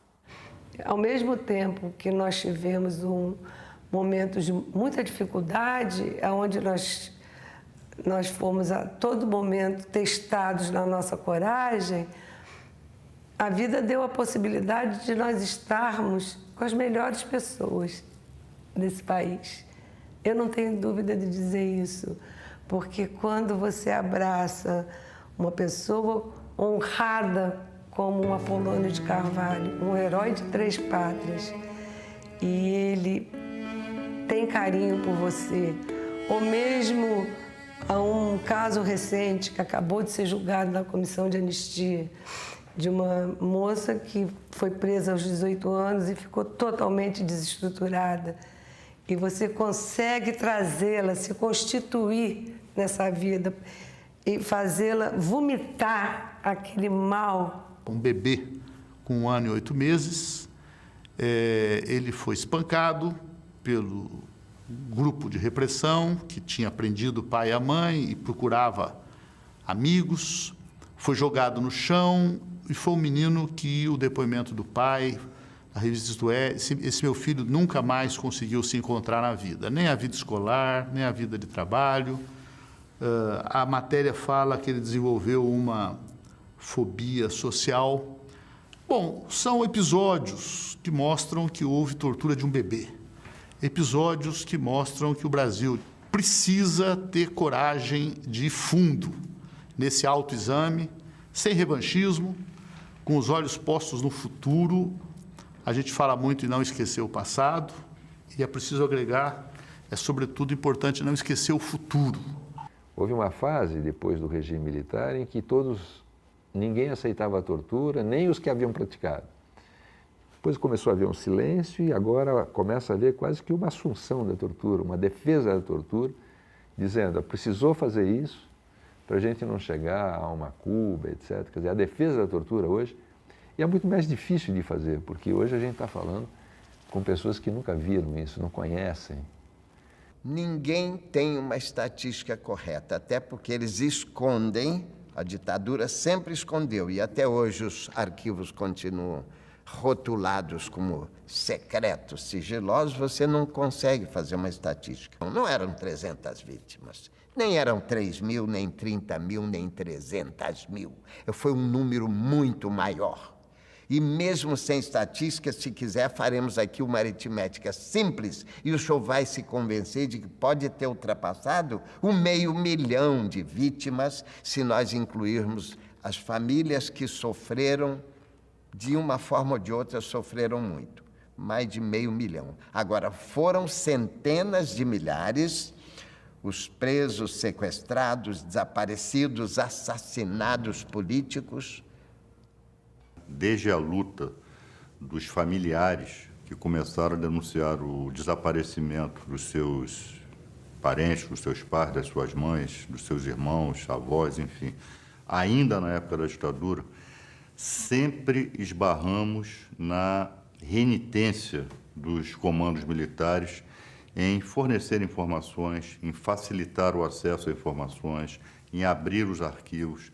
Ao mesmo tempo que nós tivemos um momento de muita dificuldade, onde nós fomos a todo momento testados na nossa coragem, a vida deu a possibilidade de nós estarmos com as melhores pessoas desse país. Eu não tenho dúvida de dizer isso, porque quando você abraça uma pessoa honrada como um Apolônio de Carvalho, um herói de 3 pátrias, e ele tem carinho por você, ou mesmo a um caso recente que acabou de ser julgado na comissão de anistia, de uma moça que foi presa aos 18 anos e ficou totalmente desestruturada. E você consegue trazê-la, se constituir nessa vida e fazê-la vomitar aquele mal. Um bebê com 1 ano e 8 meses, ele foi espancado pelo grupo de repressão que tinha prendido o pai e a mãe e procurava amigos, foi jogado no chão e foi um menino que o depoimento do pai, a revista Isto É, esse meu filho nunca mais conseguiu se encontrar na vida, nem a vida escolar, nem a vida de trabalho. A matéria fala que ele desenvolveu uma fobia social. Bom, são episódios que mostram que houve tortura de um bebê. Episódios que mostram que o Brasil precisa ter coragem de ir fundo nesse autoexame, sem revanchismo, com os olhos postos no futuro. A gente fala muito em não esquecer o passado, e é preciso agregar, é sobretudo importante não esquecer o futuro. Houve uma fase, depois do regime militar, em que ninguém aceitava a tortura, nem os que haviam praticado. Depois começou a haver um silêncio e agora começa a haver quase que uma assunção da tortura, uma defesa da tortura, dizendo, precisou fazer isso para a gente não chegar a uma Cuba, etc. Quer dizer, a defesa da tortura hoje é muito mais difícil de fazer, porque hoje a gente está falando com pessoas que nunca viram isso, não conhecem. Ninguém tem uma estatística correta, até porque eles escondem, a ditadura sempre escondeu, e até hoje os arquivos continuam rotulados como secretos, sigilosos, você não consegue fazer uma estatística. Não eram 300 vítimas, nem eram 3 mil, nem 30 mil, nem 300 mil. Foi um número muito maior. E mesmo sem estatística, se quiser, faremos aqui uma aritmética simples e o senhor vai se convencer de que pode ter ultrapassado 500 mil de vítimas se nós incluirmos as famílias que sofreram, de uma forma ou de outra, sofreram muito. Mais de 500 mil. Agora, foram centenas de milhares os presos, sequestrados, desaparecidos, assassinados políticos. Desde a luta dos familiares que começaram a denunciar o desaparecimento dos seus parentes, dos seus pais, das suas mães, dos seus irmãos, avós, enfim, ainda na época da ditadura, sempre esbarramos na renitência dos comandos militares em fornecer informações, em facilitar o acesso a informações, em abrir os arquivos.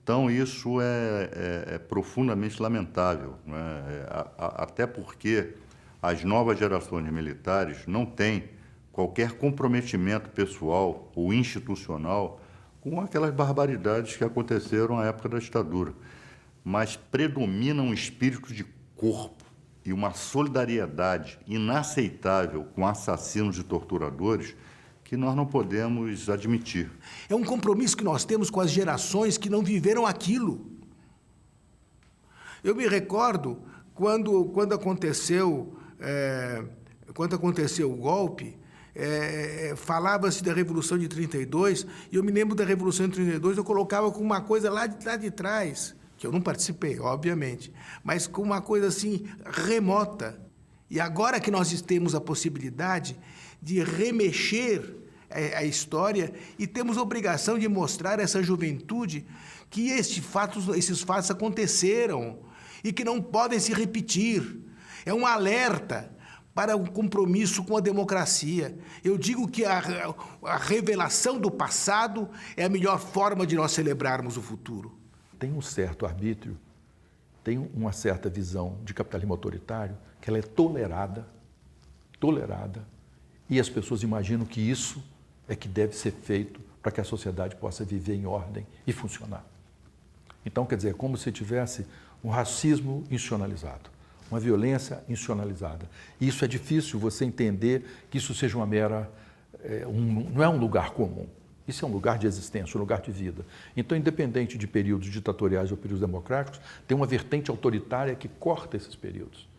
Então, isso é profundamente lamentável, né? Até porque as novas gerações de militares não têm qualquer comprometimento pessoal ou institucional com aquelas barbaridades que aconteceram na época da ditadura, mas predomina um espírito de corpo e uma solidariedade inaceitável com assassinos e torturadores que nós não podemos admitir. É um compromisso que nós temos com as gerações que não viveram aquilo. Eu me recordo quando aconteceu o golpe, falava-se da Revolução de 32, e eu me lembro da Revolução de 32, eu colocava com uma coisa lá de trás, que eu não participei, obviamente, mas com uma coisa assim, remota. E agora que nós temos a possibilidade de remexer a história e temos a obrigação de mostrar a essa juventude que esses fatos aconteceram e que não podem se repetir. É um alerta para o compromisso com a democracia. Eu digo que a revelação do passado é a melhor forma de nós celebrarmos o futuro. Tem um certo arbítrio, tem uma certa visão de capitalismo autoritário que ela é tolerada, e as pessoas imaginam que isso é que deve ser feito para que a sociedade possa viver em ordem e funcionar. Então, quer dizer, é como se tivesse um racismo institucionalizado, uma violência institucionalizada. E isso é difícil você entender que isso seja uma mera... não é um lugar comum. Isso é um lugar de existência, um lugar de vida. Então, independente de períodos ditatoriais ou períodos democráticos, tem uma vertente autoritária que corta esses períodos.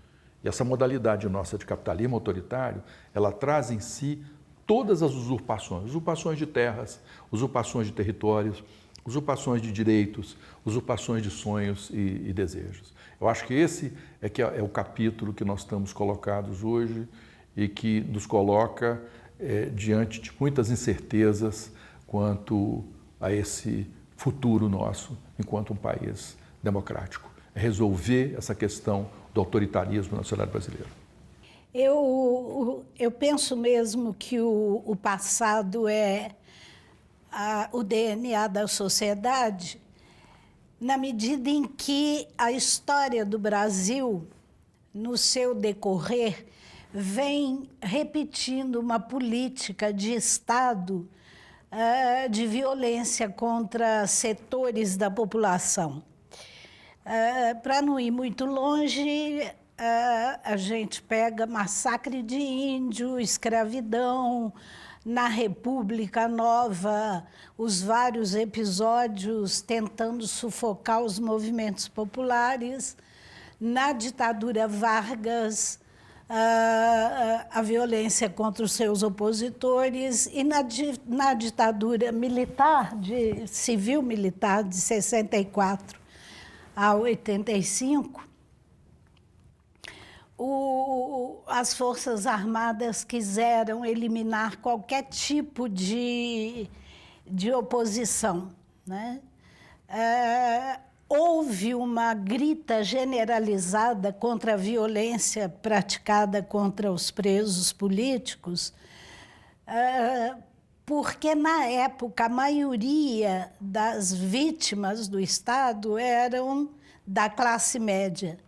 E essa modalidade nossa de capitalismo autoritário, ela traz em si todas as usurpações de terras, usurpações de territórios, usurpações de direitos, usurpações de sonhos e desejos. Eu acho que esse é o capítulo que nós estamos colocados hoje e que nos coloca diante de muitas incertezas quanto a esse futuro nosso enquanto um país democrático. É resolver essa questão do autoritarismo na sociedade brasileira. Eu penso mesmo que o passado é o DNA da sociedade, na medida em que a história do Brasil, no seu decorrer, vem repetindo uma política de Estado de violência contra setores da população. Para não ir muito longe, a gente pega massacre de índio, escravidão, na República Nova, os vários episódios tentando sufocar os movimentos populares, na ditadura Vargas, a violência contra os seus opositores, e na ditadura militar, civil-militar, de 64 a 85, as Forças Armadas quiseram eliminar qualquer tipo de oposição, né? Houve uma grita generalizada contra a violência praticada contra os presos políticos, porque, na época, a maioria das vítimas do Estado eram da classe média.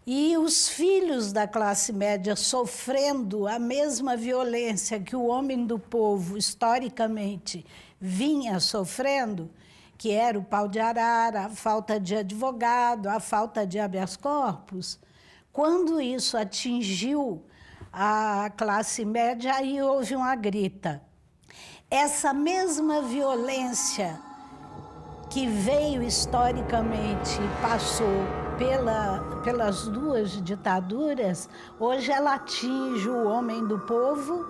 E os filhos da classe média sofrendo a mesma violência que o homem do povo, historicamente, vinha sofrendo, que era o pau de arara, a falta de advogado, a falta de habeas corpus, quando isso atingiu a classe média, aí houve uma grita. Essa mesma violência que veio historicamente e passou pelas duas ditaduras, hoje ela atinge o homem do povo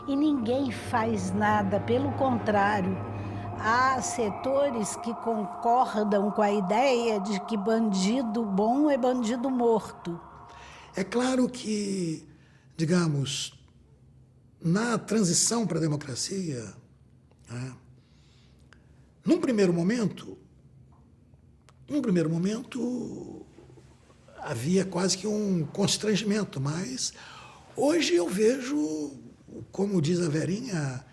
e ninguém faz nada, pelo contrário. Há setores que concordam com a ideia de que bandido bom é bandido morto. É claro que, digamos, na transição para a democracia, né, num primeiro momento, havia quase que um constrangimento, mas hoje eu vejo, como diz a Verinha,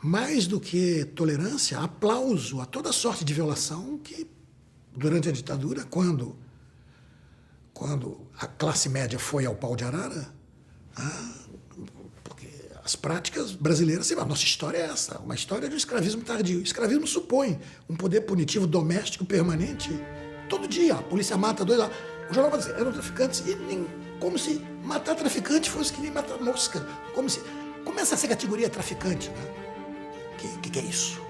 mais do que tolerância, aplauso a toda sorte de violação que, durante a ditadura, quando a classe média foi ao pau de arara, porque as práticas brasileiras, a nossa história é essa, uma história de um escravismo tardio. O escravismo supõe um poder punitivo doméstico permanente. Todo dia, a polícia mata dois... O jornal vai dizer, eram traficantes, e como se matar traficante fosse que nem matar mosca. Começa a ser categoria traficante, né? Que é isso?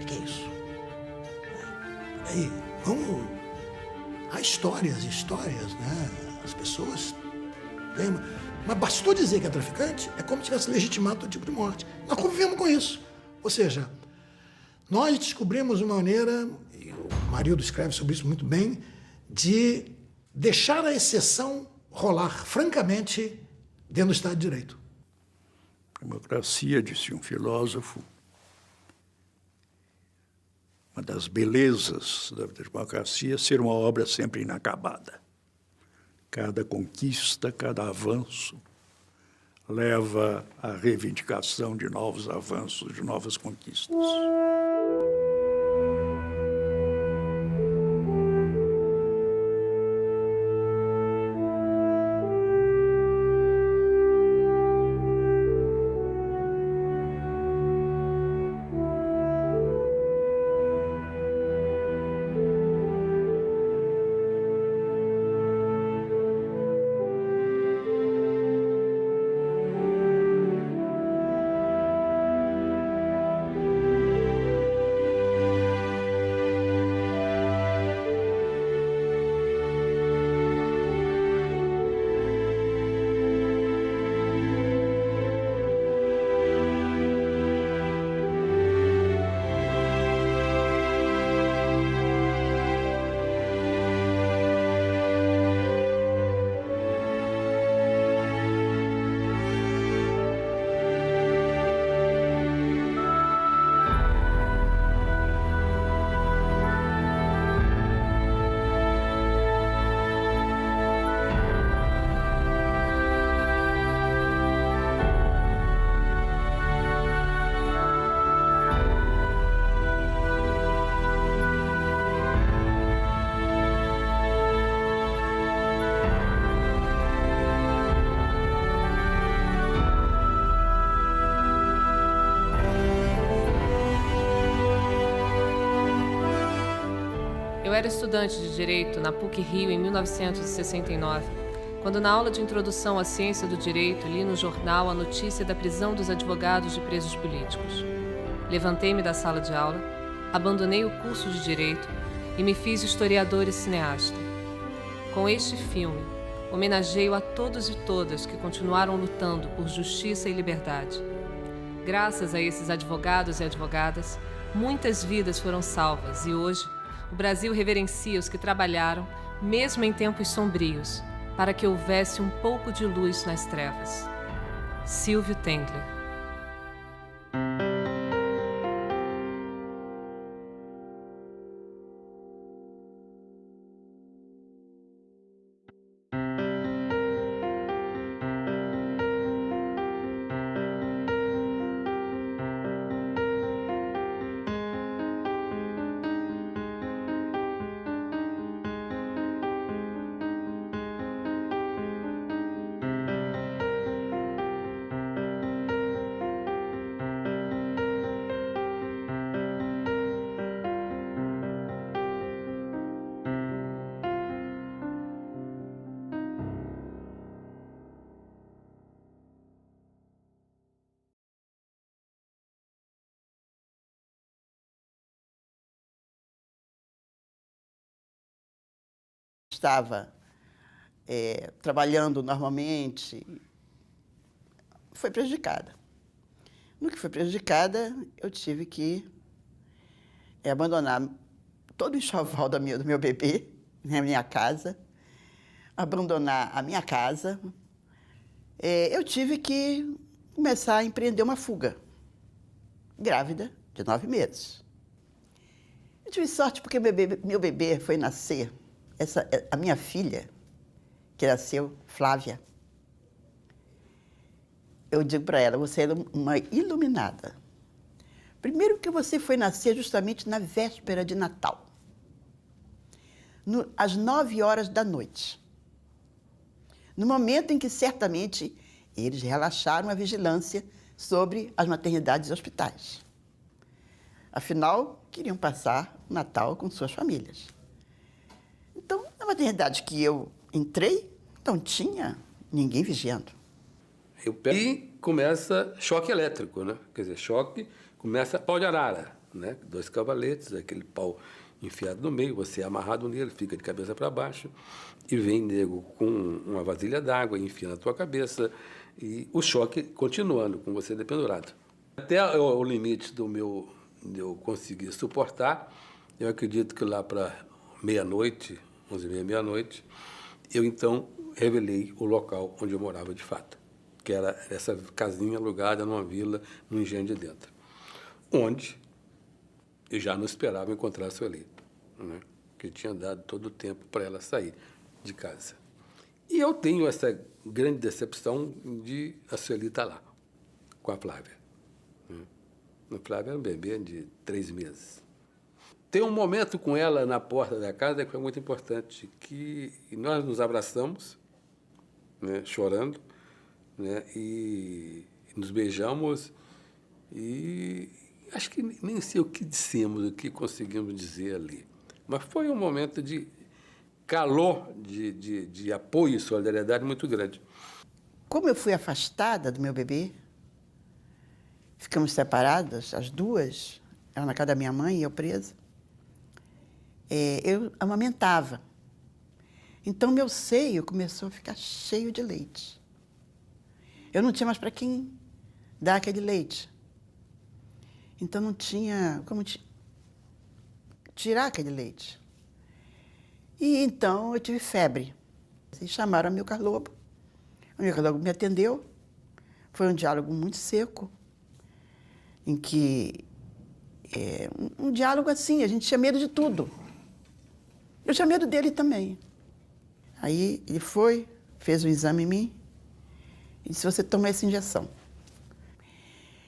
Que é isso? Aí, vamos... Há histórias, né? As pessoas Mas bastou dizer que é traficante, é como se tivesse legitimado todo tipo de morte. Nós convivemos com isso. Ou seja, nós descobrimos uma maneira, e o Marildo escreve sobre isso muito bem, de deixar a exceção rolar francamente dentro do Estado de Direito. Democracia, disse um filósofo, uma das belezas da democracia é ser uma obra sempre inacabada. Cada conquista, cada avanço leva à reivindicação de novos avanços, de novas conquistas. Eu era estudante de Direito na PUC-Rio em 1969, quando na aula de introdução à ciência do direito li no jornal a notícia da prisão dos advogados de presos políticos. Levantei-me da sala de aula, abandonei o curso de Direito e me fiz historiador e cineasta. Com este filme, homenageio a todos e todas que continuaram lutando por justiça e liberdade. Graças a esses advogados e advogadas, muitas vidas foram salvas e hoje o Brasil reverencia os que trabalharam, mesmo em tempos sombrios, para que houvesse um pouco de luz nas trevas. Silvio Tendler. Estava trabalhando normalmente, foi prejudicada. No que foi prejudicada, eu tive que abandonar todo o enxoval do meu bebê na minha casa, abandonar a minha casa. Eu tive que começar a empreender uma fuga, grávida de 9 meses. Eu tive sorte porque meu bebê foi nascer. A minha filha, que nasceu, Flávia, eu digo para ela, você era uma iluminada. Primeiro que você foi nascer justamente na véspera de Natal, às 9 horas da noite, no momento em que certamente eles relaxaram a vigilância sobre as maternidades e hospitais. Afinal, queriam passar o Natal com suas famílias. Então, na maternidade que eu entrei, não tinha ninguém vigiando. E começa choque elétrico, né? Quer dizer, choque, começa pau de arara, né? 2 cavaletes, aquele pau enfiado no meio, você é amarrado nele, fica de cabeça para baixo, e vem nego com uma vasilha d'água, enfia na tua cabeça, e o choque continuando, com você dependurado. Até o limite de eu conseguir suportar, eu acredito que lá para meia-noite, 11h30, meia-noite, eu então revelei o local onde eu morava de fato, que era essa casinha alugada numa vila, no Engenho de Dentro, onde eu já não esperava encontrar a Sueli, né? Que eu tinha dado todo o tempo para ela sair de casa. E eu tenho essa grande decepção de a Sueli estar lá, com a Flávia. A Flávia era um bebê de 3 meses. Tem um momento com ela na porta da casa que foi muito importante, que nós nos abraçamos, né, chorando, né, e nos beijamos, e acho que nem sei o que dissemos, o que conseguimos dizer ali. Mas foi um momento de calor, de apoio e solidariedade muito grande. Como eu fui afastada do meu bebê, ficamos separadas, as duas, ela na casa da minha mãe e eu presa, eu amamentava. Então, meu seio começou a ficar cheio de leite. Eu não tinha mais para quem dar aquele leite. Então, não tinha como tirar aquele leite. E então, eu tive febre. E chamaram a Amilcar Lobo. A Amilcar Lobo me atendeu. Foi um diálogo muito seco, em que... um diálogo assim, a gente tinha medo de tudo. Eu tinha medo dele também. Aí ele foi, fez um exame em mim e disse, você toma essa injeção.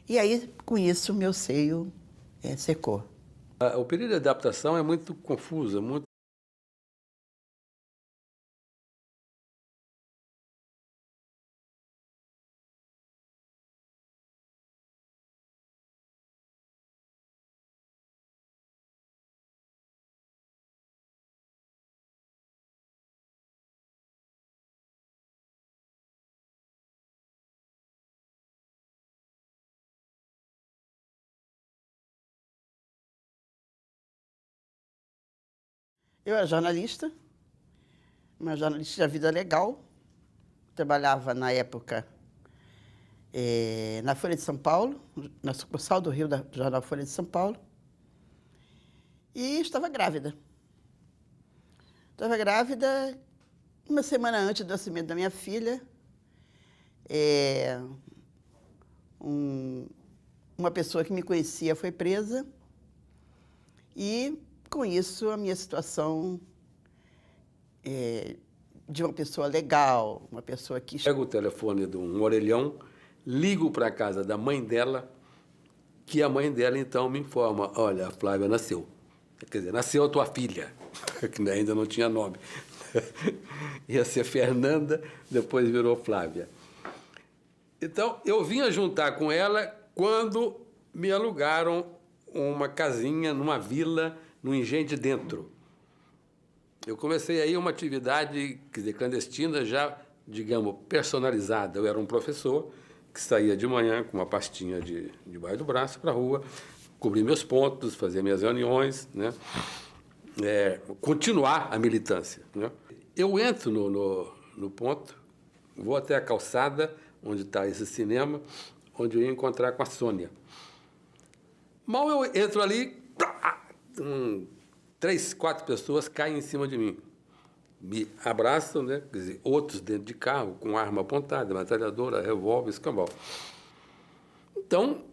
E aí, com isso, meu seio secou. O período de adaptação é muito confuso, muito... Eu era jornalista, uma jornalista da vida legal. Trabalhava, na época, na Folha de São Paulo, na sucursal do Rio, do jornal Folha de São Paulo. E estava grávida. Estava grávida, uma semana antes do nascimento da minha filha. Uma pessoa que me conhecia foi presa. E, com isso, a minha situação de uma pessoa legal, uma pessoa que... Pego o telefone de um orelhão, ligo para a casa da mãe dela, que a mãe dela, então, me informa, olha, a Flávia nasceu. Quer dizer, nasceu a tua filha, que ainda não tinha nome. Ia ser Fernanda, depois virou Flávia. Então, eu vinha juntar com ela quando me alugaram uma casinha numa vila, no Engenho de Dentro. Eu comecei aí uma atividade, quer dizer, clandestina, já, digamos, personalizada. Eu era um professor que saía de manhã com uma pastinha debaixo do braço para a rua, cobrir meus pontos, fazer minhas reuniões, né? Continuar a militância, né? Eu entro no ponto, vou até a calçada, onde está esse cinema, onde eu ia encontrar com a Sônia. Mal eu entro ali, 3, 4 pessoas caem em cima de mim. Me abraçam, né? Quer dizer, outros dentro de carro, com arma apontada, metralhadora, revólver, escambau. Então,